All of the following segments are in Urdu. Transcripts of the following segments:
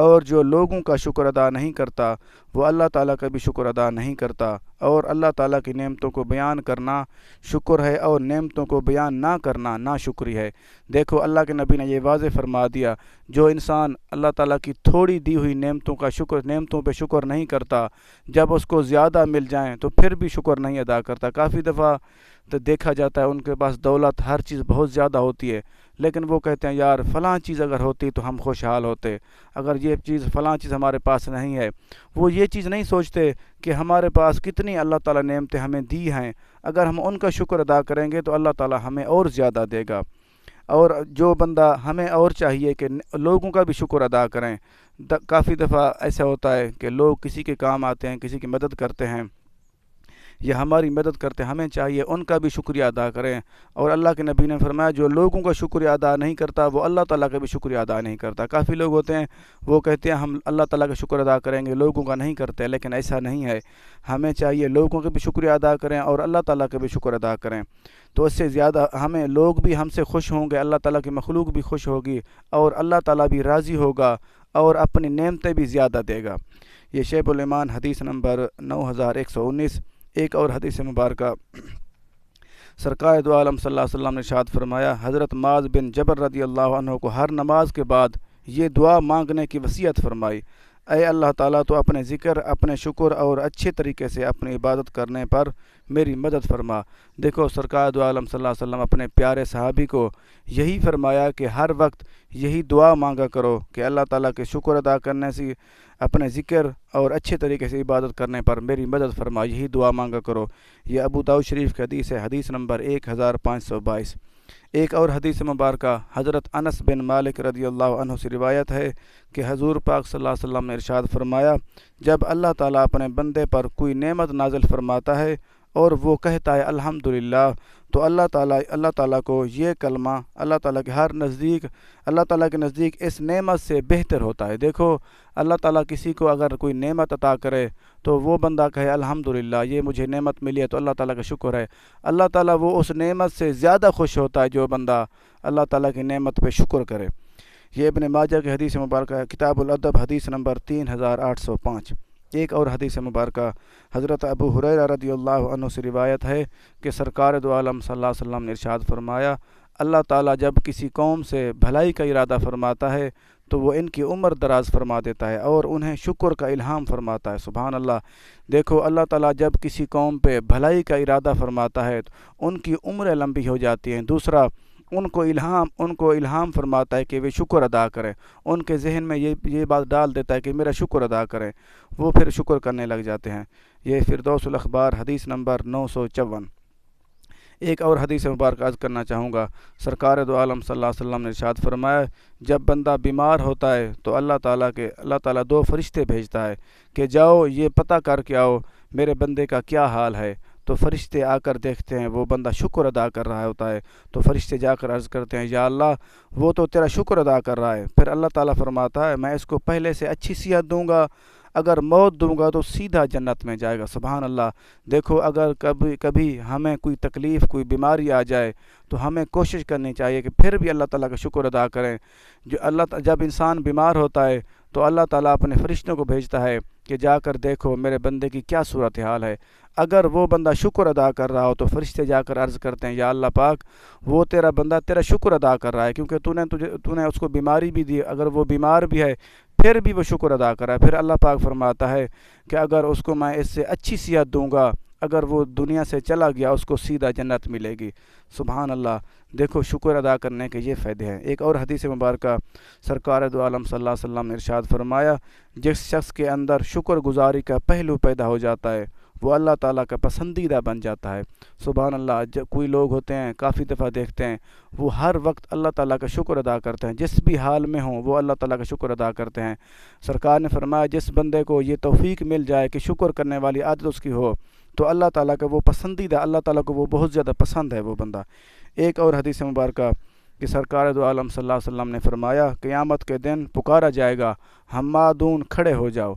اور جو لوگوں کا شکر ادا نہیں کرتا وہ اللہ تعالیٰ کا بھی شکر ادا نہیں کرتا۔ اور اللہ تعالیٰ کی نعمتوں کو بیان کرنا شکر ہے، اور نعمتوں کو بیان نہ کرنا ناشکری ہے۔ دیکھو اللہ کے نبی نے یہ واضح فرما دیا، جو انسان اللہ تعالیٰ کی تھوڑی دی ہوئی نعمتوں پہ شکر نہیں کرتا، جب اس کو زیادہ مل جائیں تو پھر بھی شکر نہیں ادا کرتا۔ کافی دفعہ تو دیکھا جاتا ہے ان کے پاس دولت ہر چیز بہت زیادہ ہوتی ہے، لیکن وہ کہتے ہیں یار فلاں چیز اگر ہوتی تو ہم خوشحال ہوتے، اگر یہ چیز فلاں چیز ہمارے پاس نہیں ہے۔ وہ یہ چیز نہیں سوچتے کہ ہمارے پاس کتنی اللہ تعالیٰ نعمتیں ہمیں دی ہیں، اگر ہم ان کا شکر ادا کریں گے تو اللہ تعالیٰ ہمیں اور زیادہ دے گا۔ اور جو بندہ ہمیں اور چاہیے کہ لوگوں کا بھی شکر ادا کریں۔ کافی دفعہ ایسا ہوتا ہے کہ لوگ کسی کے کام آتے ہیں، کسی کی مدد کرتے ہیں یا ہماری مدد کرتے ہیں، ہمیں چاہیے ان کا بھی شکریہ ادا کریں۔ اور اللہ کے نبی نے فرمایا جو لوگوں کا شکریہ ادا نہیں کرتا وہ اللہ تعالیٰ کا بھی شکریہ ادا نہیں کرتا۔ کافی لوگ ہوتے ہیں وہ کہتے ہیں ہم اللہ تعالیٰ کا شکر ادا کریں گے، لوگوں کا نہیں کرتے، لیکن ایسا نہیں ہے۔ ہمیں چاہیے لوگوں کا بھی شکریہ ادا کریں اور اللہ تعالیٰ کا بھی شکر ادا کریں، تو اس سے زیادہ ہمیں لوگ بھی ہم سے خوش ہوں گے، اللہ تعالیٰ کی مخلوق بھی خوش ہوگی اور اللہ تعالیٰ بھی راضی ہوگا اور اپنی نعمتیں بھی زیادہ دے گا۔ یہ شیب الایمان حدیث نمبر 9119۔ ایک اور حدیث مبارکہ سرکار دو عالم صلی اللہ علیہ وسلم نے ارشاد فرمایا، حضرت معاذ بن جبل رضی اللہ عنہ کو ہر نماز کے بعد یہ دعا مانگنے کی وصیت فرمائی، اے اللہ تعالیٰ تو اپنے ذکر، اپنے شکر اور اچھے طریقے سے اپنی عبادت کرنے پر میری مدد فرما۔ دیکھو سرکار دو عالم صلی اللہ علیہ وسلم اپنے پیارے صحابی کو یہی فرمایا کہ ہر وقت یہی دعا مانگا کرو کہ اللہ تعالیٰ کے شکر ادا کرنے سے، اپنے ذکر اور اچھے طریقے سے عبادت کرنے پر میری مدد فرما، یہی دعا مانگا کرو۔ یہ ابو داؤد شریف کی حدیث ہے، حدیث نمبر 1522۔ ایک اور حدیث مبارکہ حضرت انس بن مالک رضی اللہ عنہ سے روایت ہے کہ حضور پاک صلی اللہ علیہ وسلم نے ارشاد فرمایا، جب اللہ تعالیٰ اپنے بندے پر کوئی نعمت نازل فرماتا ہے اور وہ کہتا ہے الحمدللہ، تو اللہ تعالیٰ کو یہ کلمہ اللہ تعالیٰ کے نزدیک اس نعمت سے بہتر ہوتا ہے۔ دیکھو اللہ تعالیٰ کسی کو اگر کوئی نعمت عطا کرے تو وہ بندہ کہے الحمدللہ یہ مجھے نعمت ملی ہے تو اللہ تعالیٰ کا شکر ہے، اللہ تعالیٰ وہ اس نعمت سے زیادہ خوش ہوتا ہے جو بندہ اللہ تعالیٰ کی نعمت پہ شکر کرے۔ یہ ابن ماجہ کی حدیث مبارکہ کتاب الادب حدیث نمبر 3805۔ ایک اور حدیث مبارکہ حضرت ابو ہریرہ رضی اللہ عنہ سے روایت ہے کہ سرکار دو عالم صلی اللہ علیہ وسلم نے ارشاد فرمایا، اللہ تعالیٰ جب کسی قوم سے بھلائی کا ارادہ فرماتا ہے تو وہ ان کی عمر دراز فرما دیتا ہے اور انہیں شکر کا الہام فرماتا ہے۔ سبحان اللہ، دیکھو اللہ تعالیٰ جب کسی قوم پہ بھلائی کا ارادہ فرماتا ہے تو ان کی عمریں لمبی ہو جاتی ہیں۔ دوسرا، ان کو الہام فرماتا ہے کہ وہ شکر ادا کریں، ان کے ذہن میں یہ بات ڈال دیتا ہے کہ میرا شکر ادا کریں، وہ پھر شکر کرنے لگ جاتے ہیں۔ یہ فردوس الاخبار حدیث نمبر 954۔ ایک اور حدیث مبارکہ عرض کرنا چاہوں گا، سرکار دو عالم صلی اللہ علیہ وسلم نے ارشاد فرمایا، جب بندہ بیمار ہوتا ہے تو اللہ تعالیٰ 2 فرشتے بھیجتا ہے کہ جاؤ یہ پتہ کر کے آؤ میرے بندے کا کیا حال ہے۔ تو فرشتے آ کر دیکھتے ہیں وہ بندہ شکر ادا کر رہا ہوتا ہے، تو فرشتے جا کر عرض کرتے ہیں یا اللہ وہ تو تیرا شکر ادا کر رہا ہے۔ پھر اللہ تعالیٰ فرماتا ہے میں اس کو پہلے سے اچھی صحت دوں گا، اگر موت دوں گا تو سیدھا جنت میں جائے گا۔ سبحان اللہ، دیکھو اگر کبھی ہمیں کوئی تکلیف، کوئی بیماری آ جائے تو ہمیں کوشش کرنی چاہیے کہ پھر بھی اللہ تعالیٰ کا شکر ادا کریں۔ جب انسان بیمار ہوتا ہے تو اللہ تعالیٰ اپنے فرشتوں کو بھیجتا ہے کہ جا کر دیکھو میرے بندے کی کیا صورتحال ہے۔ اگر وہ بندہ شکر ادا کر رہا ہو تو فرشتے جا کر عرض کرتے ہیں یا اللہ پاک وہ تیرا بندہ تیرا شکر ادا کر رہا ہے، کیونکہ تو نے اس کو بیماری بھی دی، اگر وہ بیمار بھی ہے پھر بھی وہ شکر ادا کر رہا ہے۔ پھر اللہ پاک فرماتا ہے کہ اگر اس کو میں اس سے اچھی صحت دوں گا، اگر وہ دنیا سے چلا گیا اس کو سیدھا جنت ملے گی۔ سبحان اللہ، دیکھو شکر ادا کرنے کے یہ فائدے ہیں۔ ایک اور حدیث مبارکہ سرکار دو عالم صلی اللہ علیہ وسلم نے ارشاد فرمایا، جس شخص کے اندر شکر گزاری کا پہلو پیدا ہو جاتا ہے وہ اللہ تعالیٰ کا پسندیدہ بن جاتا ہے۔ سبحان اللہ، کوئی لوگ ہوتے ہیں کافی دفعہ دیکھتے ہیں وہ ہر وقت اللہ تعالیٰ کا شکر ادا کرتے ہیں، جس بھی حال میں ہوں وہ اللہ تعالیٰ کا شکر ادا کرتے ہیں۔ سرکار نے فرمایا جس بندے کو یہ توفیق مل جائے کہ شکر کرنے والی عادت اس کی ہو تو اللہ تعالیٰ کا وہ پسندیدہ، اللہ تعالیٰ کو وہ بہت زیادہ پسند ہے وہ بندہ۔ ایک اور حدیث مبارکہ کہ سرکار دو عالم صلی اللہ علیہ وسلم نے فرمایا، قیامت کے دن پکارا جائے گا حمادون کھڑے ہو جاؤ،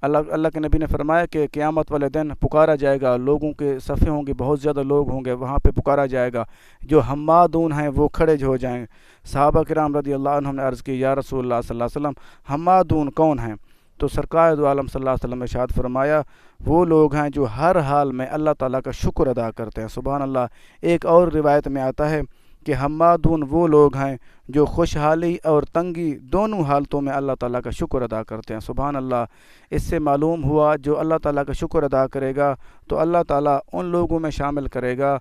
اللہ کے نبی نے فرمایا کہ قیامت والے دن پکارا جائے گا، لوگوں کے صفحے ہوں گے، بہت زیادہ لوگ ہوں گے، وہاں پہ پکارا جائے گا، جو حمادون ہیں وہ کھڑے ہو جائیں. صحابہ کرام رضی اللہ عنہم نے عرض کی یا رسول اللہ صلی اللہ علیہ وسلم حمادون کون ہیں؟ تو سرکار دو عالم صلی اللہ علیہ وسلم نے ارشاد فرمایا وہ لوگ ہیں جو ہر حال میں اللہ تعالیٰ کا شکر ادا کرتے ہیں. سبحان اللہ. ایک اور روایت میں آتا ہے کہ حمادون وہ لوگ ہیں جو خوشحالی اور تنگی دونوں حالتوں میں اللہ تعالیٰ کا شکر ادا کرتے ہیں. سبحان اللہ. اس سے معلوم ہوا جو اللہ تعالیٰ کا شکر ادا کرے گا تو اللہ تعالیٰ ان لوگوں میں شامل کرے گا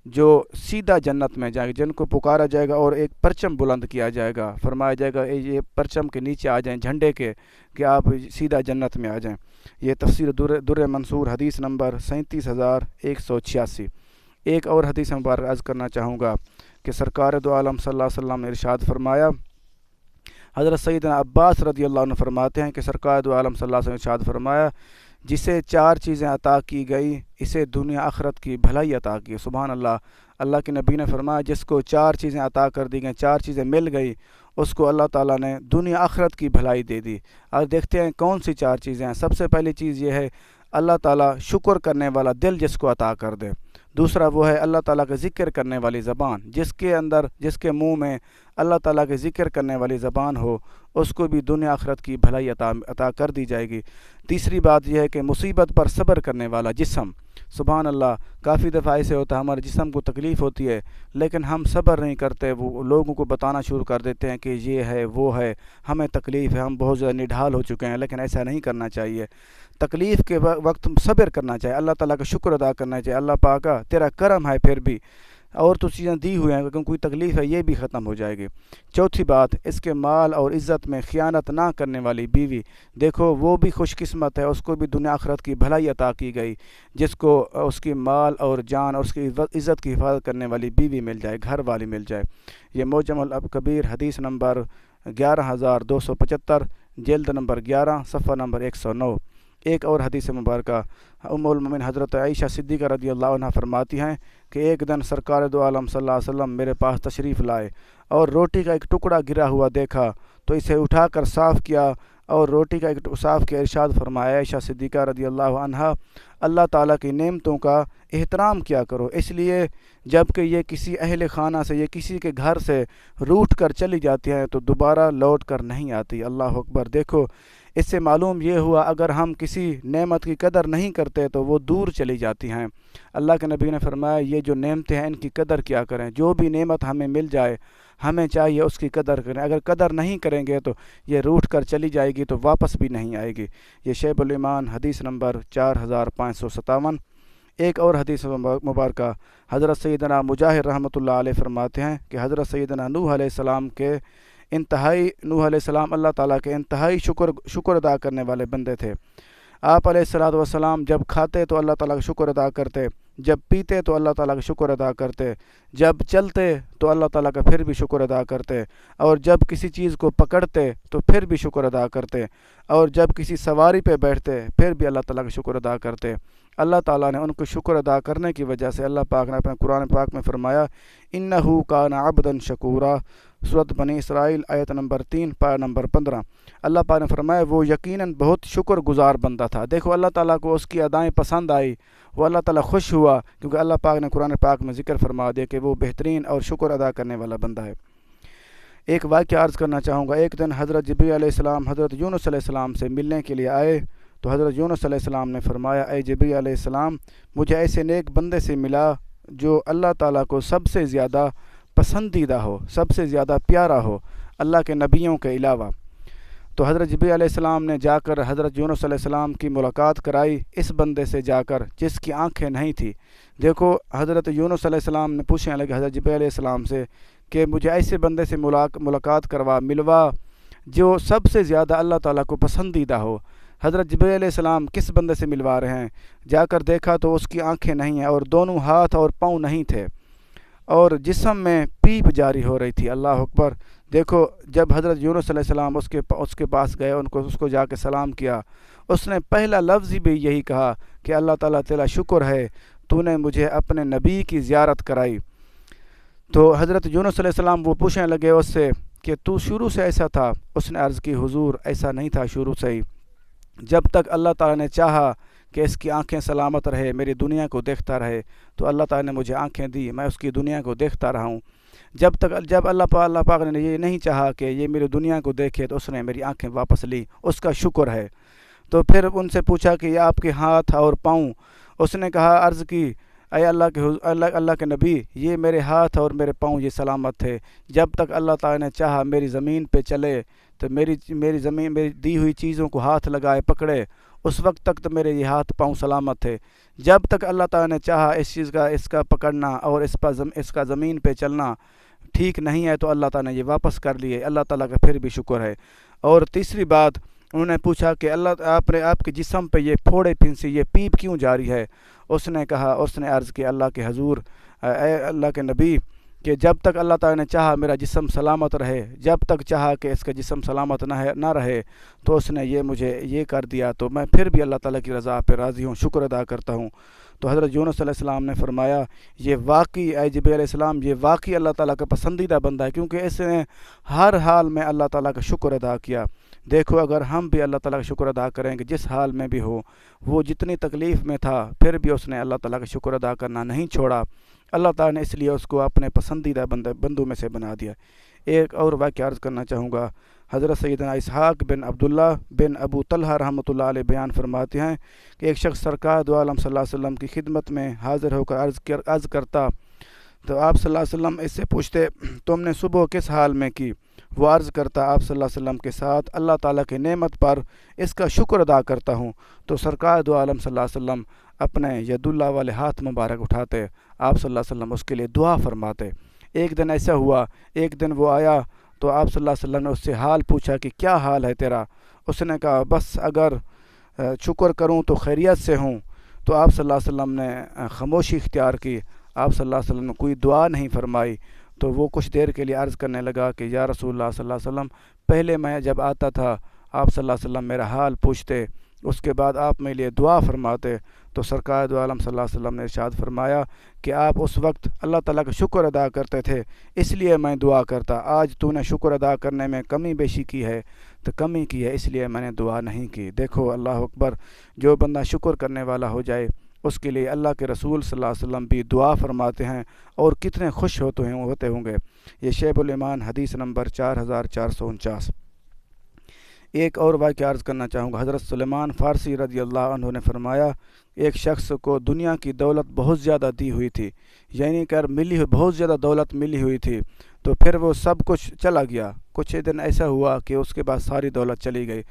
جو سیدھا جنت میں جائیں گے، جن کو پکارا جائے گا اور ایک پرچم بلند کیا جائے گا، فرمایا جائے گا یہ پرچم کے نیچے آ جائیں جھنڈے کے کہ آپ سیدھا جنت میں آ جائیں. یہ تفسیر در منصور حدیث نمبر 37,186. ایک اور حدیث مبارک عرض کرنا چاہوں گا کہ سرکار دو عالم صلی اللہ علیہ وسلم نے ارشاد فرمایا، حضرت سیدنا عباس رضی اللہ عنہ فرماتے ہیں کہ سرکار دو عالم صلی اللہ علیہ وسلم نے ارشاد فرمایا جسے 4 چیزیں عطا کی گئی اسے دنیا آخرت کی بھلائی عطا کی. سبحان اللہ. اللہ کے نبی نے فرمایا جس کو 4 چیزیں عطا کر دی گئیں، 4 چیزیں مل گئی، اس کو اللہ تعالیٰ نے دنیا آخرت کی بھلائی دے دی. اور دیکھتے ہیں کون سی 4 چیزیں ہیں. سب سے پہلی چیز یہ ہے اللہ تعالیٰ شکر کرنے والا دل جس کو عطا کر دے. دوسرا وہ ہے اللہ تعالیٰ کا ذکر کرنے والی زبان، جس کے منہ میں اللہ تعالیٰ کے ذکر کرنے والی زبان ہو اس کو بھی دنیا آخرت کی بھلائی عطا کر دی جائے گی. تیسری بات یہ ہے کہ مصیبت پر صبر کرنے والا جسم. سبحان اللہ. کافی دفعہ ایسے ہوتا ہے ہمارے جسم کو تکلیف ہوتی ہے لیکن ہم صبر نہیں کرتے، وہ لوگوں کو بتانا شروع کر دیتے ہیں کہ یہ ہے وہ ہے، ہمیں تکلیف ہے، ہم بہت زیادہ نڈھال ہو چکے ہیں. لیکن ایسا نہیں کرنا چاہیے. تکلیف کے وقت صبر کرنا چاہیے، اللہ تعالیٰ کا شکر ادا کرنا چاہیے. اللہ پاکا تیرا کرم ہے پھر بھی، اور تو چیزیں دی ہوئی ہیں لیکن کوئی تکلیف ہے یہ بھی ختم ہو جائے گی. چوتھی بات اس کے مال اور عزت میں خیانت نہ کرنے والی بیوی. دیکھو وہ بھی خوش قسمت ہے، اس کو بھی دنیا آخرت کی بھلائی عطا کی گئی جس کو اس کی مال اور جان اور اس کی عزت کی حفاظت کرنے والی بیوی مل جائے، گھر والی مل جائے. یہ معجم الکبیر حدیث نمبر 11,275 جلد نمبر 11 صفحہ نمبر 109. ایک اور حدیث مبارکہ ام المومن حضرت عائشہ صدیقہ رضی اللہ عنہ فرماتی ہیں کہ ایک دن سرکار دو عالم صلی اللہ علیہ وسلم میرے پاس تشریف لائے اور روٹی کا ایک ٹکڑا گرا ہوا دیکھا تو اسے اٹھا کر صاف کیا اور روٹی کا ایک صاف کیا. ارشاد فرمایا عائشہ صدیقہ رضی اللہ عنہ اللہ تعالیٰ کی نعمتوں کا احترام کیا کرو، اس لیے جب کہ یہ کسی اہل خانہ سے، یہ کسی کے گھر سے روٹھ کر چلی جاتی ہیں تو دوبارہ لوٹ کر نہیں آتی. اللہ اکبر. دیکھو اس سے معلوم یہ ہوا اگر ہم کسی نعمت کی قدر نہیں کرتے تو وہ دور چلی جاتی ہیں. اللہ کے نبی نے فرمایا یہ جو نعمتیں ہیں ان کی قدر کیا کریں. جو بھی نعمت ہمیں مل جائے ہمیں چاہیے اس کی قدر کریں. اگر قدر نہیں کریں گے تو یہ روٹھ کر چلی جائے گی تو واپس بھی نہیں آئے گی. یہ شیب الایمان حدیث نمبر 4,557. ایک اور حدیث مبارکہ حضرت سیدنا مجاہد رحمۃ اللہ علیہ فرماتے ہیں کہ حضرت سیدنا نوح علیہ السلام اللہ تعالیٰ کے انتہائی شکر ادا کرنے والے بندے تھے. آپ علیہ الصلوۃ والسلام جب کھاتے تو اللہ تعالیٰ کا شکر ادا کرتے، جب پیتے تو اللہ تعالیٰ کا شکر ادا کرتے، جب چلتے تو اللہ تعالیٰ کا پھر بھی شکر ادا کرتے، اور جب کسی چیز کو پکڑتے تو پھر بھی شکر ادا کرتے، اور جب کسی سواری پہ بیٹھتے پھر بھی اللہ تعالیٰ کا شکر ادا کرتے. اللہ تعالیٰ نے ان کو شکر ادا کرنے کی وجہ سے اللہ پاک نے اپنے قرآن پاک میں فرمایا انہو کان عبدا شکورا. سورۃ بنی اسرائیل آیت نمبر 3 پارہ نمبر 15. اللہ پاک نے فرمایا وہ یقیناً بہت شکر گزار بندہ تھا. دیکھو اللہ تعالیٰ کو اس کی ادائیں پسند آئی، وہ اللہ تعالیٰ خوش ہوا کیونکہ اللہ پاک نے قرآن پاک میں ذکر فرما دیا کہ وہ بہترین اور شکر ادا کرنے والا بندہ ہے. ایک واقعہ عرض کرنا چاہوں گا. ایک دن حضرت جبریل علیہ السلام حضرت یونس علیہ السلام سے ملنے کے لیے آئے تو حضرت یونس علیہ السلام نے فرمایا اے جبریل علیہ السلام مجھے ایسے نیک بندے سے ملا جو اللہ تعالیٰ کو سب سے زیادہ پسندیدہ ہو، سب سے زیادہ پیارا ہو اللہ کے نبیوں کے علاوہ. تو حضرت جبریل علیہ السلام نے جا کر حضرت یونس علیہ السلام کی ملاقات کرائی اس بندے سے جا کر جس کی آنکھیں نہیں تھی. دیکھو حضرت یونس علیہ السلام نے پوچھنے لگے حضرت جبریل علیہ السلام سے کہ مجھے ایسے بندے سے ملاقات کروا، ملوا جو سب سے زیادہ اللہ تعالیٰ کو پسندیدہ ہو. حضرت جبریل علیہ السلام کس بندے سے ملوا رہے ہیں؟ جا کر دیکھا تو اس کی آنکھیں نہیں ہیں اور دونوں ہاتھ اور پاؤں نہیں تھے اور جسم میں پیپ جاری ہو رہی تھی. اللہ اکبر. دیکھو جب حضرت یونس علیہ السلام اس کے پاس گئے اس کو جا کے سلام کیا، اس نے پہلا لفظ بھی یہی کہا کہ اللہ تعالیٰ تیرا شکر ہے تو نے مجھے اپنے نبی کی زیارت کرائی. تو حضرت یونس علیہ السلام وہ پوچھنے لگے اس سے کہ تو شروع سے ایسا تھا؟ اس نے عرض کی حضور ایسا نہیں تھا شروع سے ہی، جب تک اللہ تعالیٰ نے چاہا کہ اس کی آنکھیں سلامت رہے، میری دنیا کو دیکھتا رہے، تو اللہ تعالیٰ نے مجھے آنکھیں دی، میں اس کی دنیا کو دیکھتا رہا ہوں۔ جب اللہ پاک نے یہ نہیں چاہا کہ یہ میری دنیا کو دیکھے، تو اس نے میری آنکھیں واپس لی، اس کا شکر ہے۔ تو پھر ان سے پوچھا کہ یہ آپ کے ہاتھ اور پاؤں؟ اس نے کہا، عرض کی، اے اللہ کے نبی، یہ میرے ہاتھ اور میرے پاؤں یہ سلامت تھے، جب تک اللہ تعالیٰ نے چاہا میری زمین پہ چلے تو میری دی ہوئی چیزوں کو ہاتھ لگائے پکڑے، اس وقت تک تو میرے یہ ہاتھ پاؤں سلامت تھے۔ جب تک اللہ تعالیٰ نے چاہا اس کا پکڑنا اور اس کا زمین پہ چلنا ٹھیک نہیں ہے، تو اللہ تعالیٰ نے یہ واپس کر لیے، اللہ تعالیٰ کا پھر بھی شکر ہے۔ اور تیسری بات، انہوں نے پوچھا کہ آپ کے جسم پہ یہ پھوڑے پھنسی، یہ پیپ کیوں جاری ہے؟ اس نے عرض کی، اللہ کے حضور، اے اللہ کے نبی، کہ جب تک اللہ تعالیٰ نے چاہا میرا جسم سلامت رہے، جب تک چاہا کہ اس کا جسم سلامت نہ رہے، تو اس نے مجھے یہ کر دیا، تو میں پھر بھی اللہ تعالیٰ کی رضا پہ راضی ہوں، شکر ادا کرتا ہوں۔ تو حضرت یونس علیہ السلام نے فرمایا، یہ واقعی اے جبریل علیہ السلام، یہ واقعی اللہ تعالیٰ کا پسندیدہ بندہ ہے، کیونکہ اس نے ہر حال میں اللہ تعالیٰ کا شکر ادا کیا۔ دیکھو، اگر ہم بھی اللہ تعالیٰ کا شکر ادا کریں گے، جس حال میں بھی ہو، وہ جتنی تکلیف میں تھا پھر بھی اس نے اللہ تعالیٰ کا شکر ادا کرنا نہیں چھوڑا، اللہ تعالیٰ نے اس لیے اس کو اپنے پسندیدہ بندوں میں سے بنا دیا۔ ایک اور واقعہ عرض کرنا چاہوں گا۔ حضرت سیدنا اسحاق بن عبداللہ بن ابو طلحہ رحمۃ اللہ علیہ بیان فرماتے ہیں کہ ایک شخص سرکار دو عالم صلی اللہ علیہ وسلم کی خدمت میں حاضر ہو کر عرض کرتا، تو آپ صلی اللہ علیہ وسلم اس سے پوچھتے، تم نے صبح کس حال میں کی؟ وہ عرض کرتا، آپ صلی اللہ علیہ وسلم کے ساتھ اللہ تعالیٰ کی نعمت پر اس کا شکر ادا کرتا ہوں۔ تو سرکار دو عالم صلی اللہ علیہ وسلم اپنے ید اللہ والے ہاتھ مبارک اٹھاتے، آپ صلی اللہ علیہ وسلم اس کے لیے دعا فرماتے۔ ایک دن ایسا ہوا، ایک دن وہ آیا تو آپ صلی اللہ علیہ وسلم نے اس سے حال پوچھا کہ کیا حال ہے تیرا؟ اس نے کہا، بس اگر شکر کروں تو خیریت سے ہوں۔ تو آپ صلی اللہ علیہ وسلم نے خاموشی اختیار کی، آپ صلی اللہ علیہ وسلم نے کوئی دعا نہیں فرمائی۔ تو وہ کچھ دیر کے لیے عرض کرنے لگا کہ یا رسول اللہ صلی اللہ علیہ وسلم، پہلے میں جب آتا تھا آپ صلی اللہ علیہ وسلم میرا حال پوچھتے، اس کے بعد آپ میرے لیے دعا فرماتے۔ تو سرکار دو عالم صلی اللہ علیہ وسلم نے ارشاد فرمایا کہ آپ اس وقت اللہ تعالیٰ کا شکر ادا کرتے تھے، اس لیے میں دعا کرتا۔ آج تو نے شکر ادا کرنے میں کمی بیشی کی ہے، تو کمی کی ہے، اس لیے میں نے دعا نہیں کی۔ دیکھو، اللہ اکبر، جو بندہ شکر کرنے والا ہو جائے اس کے لیے اللہ کے رسول صلی اللہ علیہ وسلم بھی دعا فرماتے ہیں، اور کتنے خوش ہوتے ہوں گے۔ یہ شیب الایمان حدیث نمبر 4449۔ ایک اور واقعہ عرض کرنا چاہوں گا۔ حضرت سلیمان فارسی رضی اللہ عنہ نے فرمایا، ایک شخص کو دنیا کی دولت بہت زیادہ دی ہوئی تھی، یعنی کہ بہت زیادہ دولت ملی ہوئی تھی، تو پھر وہ سب کچھ چلا گیا۔ کچھ دن ایسا ہوا کہ اس کے بعد ساری دولت چلی گئی،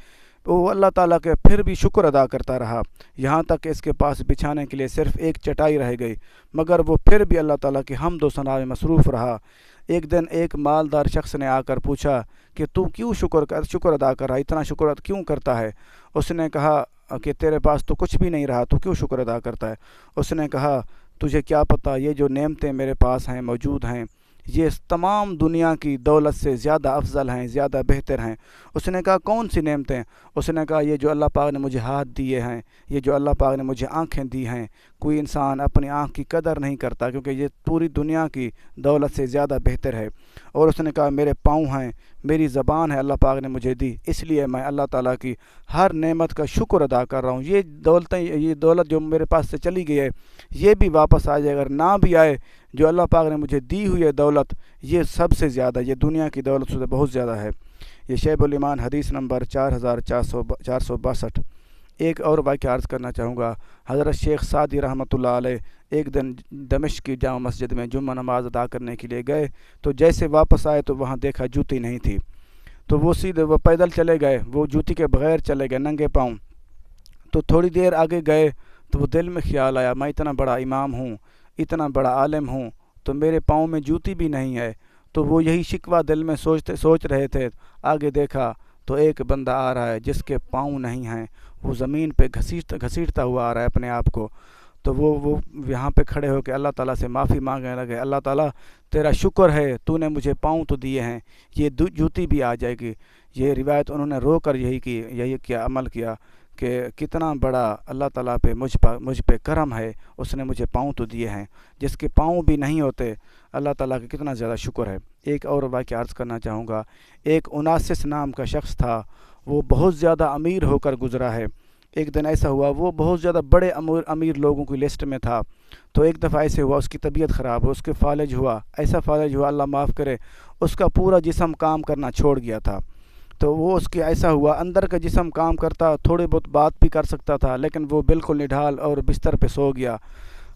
وہ اللہ تعالیٰ کے پھر بھی شکر ادا کرتا رہا، یہاں تک کہ اس کے پاس بچھانے کے لیے صرف ایک چٹائی رہ گئی، مگر وہ پھر بھی اللہ تعالیٰ کی حمد و ثنا میں مصروف رہا۔ ایک دن ایک مالدار شخص نے آ کر پوچھا کہ تو کیوں شکر ادا کر رہا ہے، اتنا شکر کیوں کرتا ہے؟ اس نے کہا کہ تیرے پاس تو کچھ بھی نہیں رہا، تو کیوں شکر ادا کرتا ہے؟ اس نے کہا، تجھے کیا پتہ، یہ جو نعمتیں میرے پاس ہیں، موجود ہیں، یہ تمام دنیا کی دولت سے زیادہ افضل ہیں، زیادہ بہتر ہیں۔ اس نے کہا، کون سی نعمتیں؟ اس نے کہا، یہ جو اللہ پاک نے مجھے ہاتھ دیے ہیں، یہ جو اللہ پاک نے مجھے آنکھیں دی ہیں، کوئی انسان اپنی آنکھ کی قدر نہیں کرتا، کیونکہ یہ پوری دنیا کی دولت سے زیادہ بہتر ہے۔ اور اس نے کہا، میرے پاؤں ہیں، میری زبان ہے، اللہ پاک نے مجھے دی، اس لیے میں اللہ تعالیٰ کی ہر نعمت کا شکر ادا کر رہا ہوں۔ یہ دولت جو میرے پاس سے چلی گئی ہے، یہ بھی واپس آ جائے، اگر نہ بھی آئے، جو اللہ پاک نے مجھے دی ہوئی ہے دولت، یہ سب سے زیادہ، یہ دنیا کی دولت سے بہت زیادہ ہے۔ یہ شیب الایمان حدیث نمبر 4462۔ ایک اور واقعہ عرض کرنا چاہوں گا۔ حضرت شیخ سعدی رحمۃ اللہ علیہ ایک دن دمشق کی جامع مسجد میں جمعہ نماز ادا کرنے کے لیے گئے، تو جیسے واپس آئے تو وہاں دیکھا جوتی نہیں تھی، تو وہ پیدل چلے گئے، وہ جوتی کے بغیر چلے گئے، ننگے پاؤں۔ تو تھوڑی دیر آگے گئے تو وہ دل میں خیال آیا، میں اتنا بڑا امام ہوں، اتنا بڑا عالم ہوں، تو میرے پاؤں میں جوتی بھی نہیں ہے۔ تو وہ یہی شکوہ دل میں سوچ رہے تھے، آگے دیکھا تو ایک بندہ آ رہا ہے جس کے پاؤں نہیں ہیں، وہ زمین پہ گھسیٹتا ہوا آ رہا ہے اپنے آپ کو۔ تو وہ یہاں پہ کھڑے ہو کے اللہ تعالیٰ سے معافی مانگنے لگے، اللہ تعالیٰ تیرا شکر ہے، تو نے مجھے پاؤں تو دیے ہیں، یہ جوتی بھی آ جائے گی۔ یہ روایت انہوں نے رو کر یہی کیا، عمل کیا کہ کتنا بڑا اللہ تعالیٰ پہ مجھ پہ کرم ہے، اس نے مجھے پاؤں تو دیے ہیں، جس کے پاؤں بھی نہیں ہوتے، اللہ تعالیٰ کا کتنا زیادہ شکر ہے۔ ایک اور واقعہ عرض کرنا چاہوں گا۔ ایک اناسس نام کا شخص تھا، وہ بہت زیادہ امیر ہو کر گزرا ہے۔ ایک دن ایسا ہوا، وہ بہت زیادہ بڑے امیر لوگوں کی لسٹ میں تھا، تو ایک دفعہ ایسے ہوا اس کی طبیعت خراب ہو، اس کے فالج ہوا، ایسا فالج ہوا اللہ معاف کرے، اس کا پورا جسم کام کرنا چھوڑ گیا تھا۔ تو وہ اس کے ایسا ہوا، اندر کا جسم کام کرتا، تھوڑے بہت بات بھی کر سکتا تھا، لیکن وہ بالکل نڈھال اور بستر پہ سو گیا۔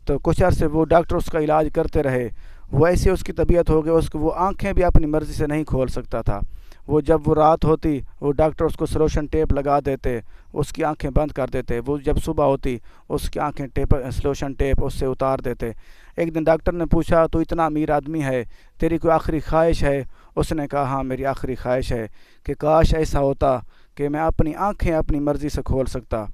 تو کچھ عرصے وہ ڈاکٹر اس کا علاج کرتے رہے، وہ ایسے اس کی طبیعت ہو گئی، وہ آنکھیں بھی اپنی مرضی سے نہیں کھول سکتا تھا۔ وہ جب وہ رات ہوتی، وہ ڈاکٹر اس کو سلوشن ٹیپ لگا دیتے، اس کی آنکھیں بند کر دیتے، وہ جب صبح ہوتی اس کی آنکھیں سلوشن ٹیپ اس سے اتار دیتے۔ ایک دن ڈاکٹر نے پوچھا تو اتنا امیر آدمی ہے، تیری کوئی آخری خواہش ہے؟ اس نے کہا ہاں میری آخری خواہش ہے کہ کاش ایسا ہوتا کہ میں اپنی آنکھیں اپنی مرضی سے کھول سکتا۔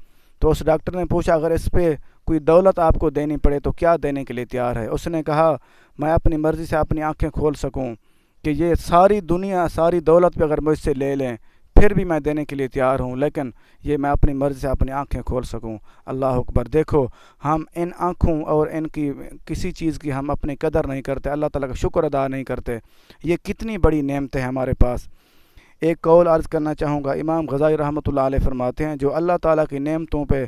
تو اس ڈاکٹر نے پوچھا اگر اس پہ کوئی دولت آپ کو دینی پڑے تو کیا دینے کے لیے تیار ہے؟ اس نے کہا میں اپنی مرضی سے اپنی آنکھیں کھول سکوں، کہ یہ ساری دنیا ساری دولت پہ اگر مجھ سے لے لیں پھر بھی میں دینے کے لیے تیار ہوں، لیکن یہ میں اپنی مرضی سے اپنی آنکھیں کھول سکوں۔ اللہ اکبر! دیکھو ہم ان آنکھوں اور ان کی کسی چیز کی ہم اپنی قدر نہیں کرتے، اللہ تعالیٰ کا شکر ادا نہیں کرتے۔ یہ کتنی بڑی نعمتیں ہیں ہمارے پاس۔ ایک قول عرض کرنا چاہوں گا، امام غزالی رحمۃ اللہ علیہ فرماتے ہیں جو اللہ تعالیٰ کی نعمتوں پہ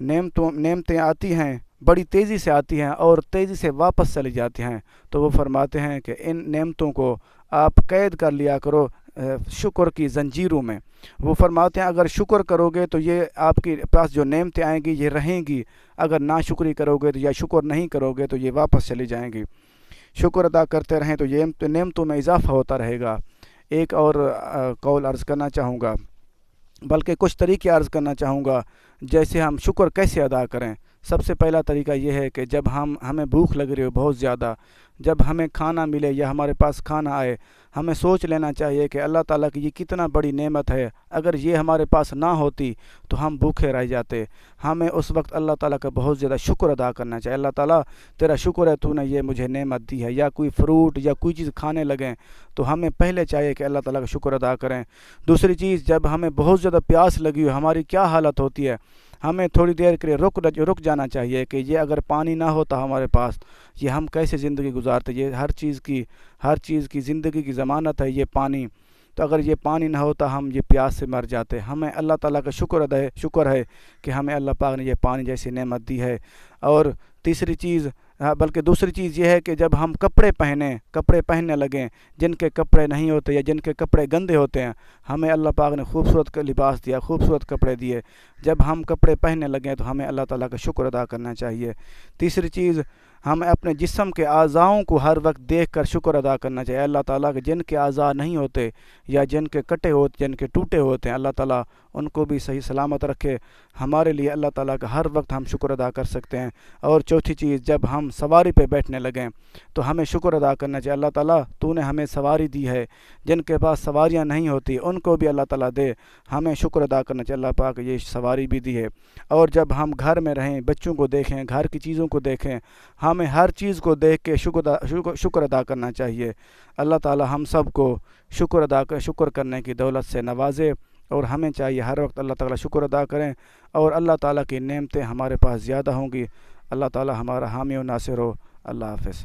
نعمتیں آتی ہیں بڑی تیزی سے آتی ہیں اور تیزی سے واپس چلی جاتی ہیں، تو وہ فرماتے ہیں کہ ان نعمتوں کو آپ قید کر لیا کرو شکر کی زنجیروں میں۔ وہ فرماتے ہیں اگر شکر کرو گے تو یہ آپ کے پاس جو نعمتیں آئیں گی یہ رہیں گی، اگر ناشکری کرو گے تو یا شکر نہیں کرو گے تو یہ واپس چلی جائیں گی۔ شکر ادا کرتے رہیں تو یہ نعمتوں میں اضافہ ہوتا رہے گا۔ ایک اور قول عرض کرنا چاہوں گا، بلکہ کچھ طریقے عرض کرنا چاہوں گا جیسے ہم شکر کیسے ادا کریں۔ سب سے پہلا طریقہ یہ ہے کہ جب ہمیں بھوک لگ رہی ہو بہت زیادہ، جب ہمیں کھانا ملے یا ہمارے پاس کھانا آئے، ہمیں سوچ لینا چاہیے کہ اللہ تعالیٰ کی یہ کتنا بڑی نعمت ہے، اگر یہ ہمارے پاس نہ ہوتی تو ہم بھوکے رہ جاتے۔ ہمیں اس وقت اللہ تعالیٰ کا بہت زیادہ شکر ادا کرنا چاہیے، اللہ تعالیٰ تیرا شکر ہے تو نے یہ مجھے نعمت دی ہے۔ یا کوئی فروٹ یا کوئی چیز کھانے لگیں تو ہمیں پہلے چاہیے کہ اللہ تعالیٰ کا شکر ادا کریں۔ دوسری چیز، جب ہمیں بہت زیادہ پیاس لگی ہو، ہماری کیا حالت ہوتی ہے، ہمیں تھوڑی دیر کے لیے رک جانا چاہیے کہ یہ اگر پانی نہ ہوتا ہمارے پاس یہ ہم کیسے زندگی گزارتے۔ یہ ہر چیز کی زندگی کی ضمانت ہے یہ پانی، تو اگر یہ پانی نہ ہوتا ہم یہ پیاس سے مر جاتے۔ ہمیں اللہ تعالیٰ کا شکر ہے کہ ہمیں اللہ پاک نے یہ پانی جیسی نعمت دی ہے۔ اور تیسری چیز بلکہ دوسری چیز یہ ہے کہ جب ہم کپڑے پہننے لگیں، جن کے کپڑے نہیں ہوتے یا جن کے کپڑے گندے ہوتے ہیں، ہمیں اللہ پاک نے خوبصورت لباس دیا، خوبصورت کپڑے دیے، جب ہم کپڑے پہننے لگیں تو ہمیں اللہ تعالیٰ کا شکر ادا کرنا چاہیے۔ تیسری چیز، ہمیں اپنے جسم کے اعضاؤں کو ہر وقت دیکھ کر شکر ادا کرنا چاہیے۔ اللہ تعالیٰ کے جن کے اعضاء نہیں ہوتے یا جن کے کٹے ہوتے، جن کے ٹوٹے ہوتے ہیں، اللہ تعالیٰ ان کو بھی صحیح سلامت رکھے۔ ہمارے لیے اللہ تعالیٰ کا ہر وقت ہم شکر ادا کر سکتے ہیں۔ اور چوتھی چیز، جب ہم سواری پہ بیٹھنے لگیں تو ہمیں شکر ادا کرنا چاہیے، اللہ تعالیٰ تو نے ہمیں سواری دی ہے، جن کے پاس سواریاں نہیں ہوتی ان کو بھی اللہ تعالیٰ دے، ہمیں شکر ادا کرنا چاہیے، اللہ پاک یہ سواری بھی دی ہے۔ اور جب ہم گھر میں رہیں، بچوں کو دیکھیں، گھر کی چیزوں کو دیکھیں، ہمیں ہر چیز کو دیکھ کے شکر ادا کرنا چاہیے۔ اللہ تعالیٰ ہم سب کو شکر کرنے کی دولت سے نوازے، اور ہمیں چاہیے ہر وقت اللہ تعالیٰ شکر ادا کریں، اور اللہ تعالیٰ کی نعمتیں ہمارے پاس زیادہ ہوں گی۔ اللہ تعالیٰ ہمارا حامی و ناصر ہو۔ اللہ حافظ۔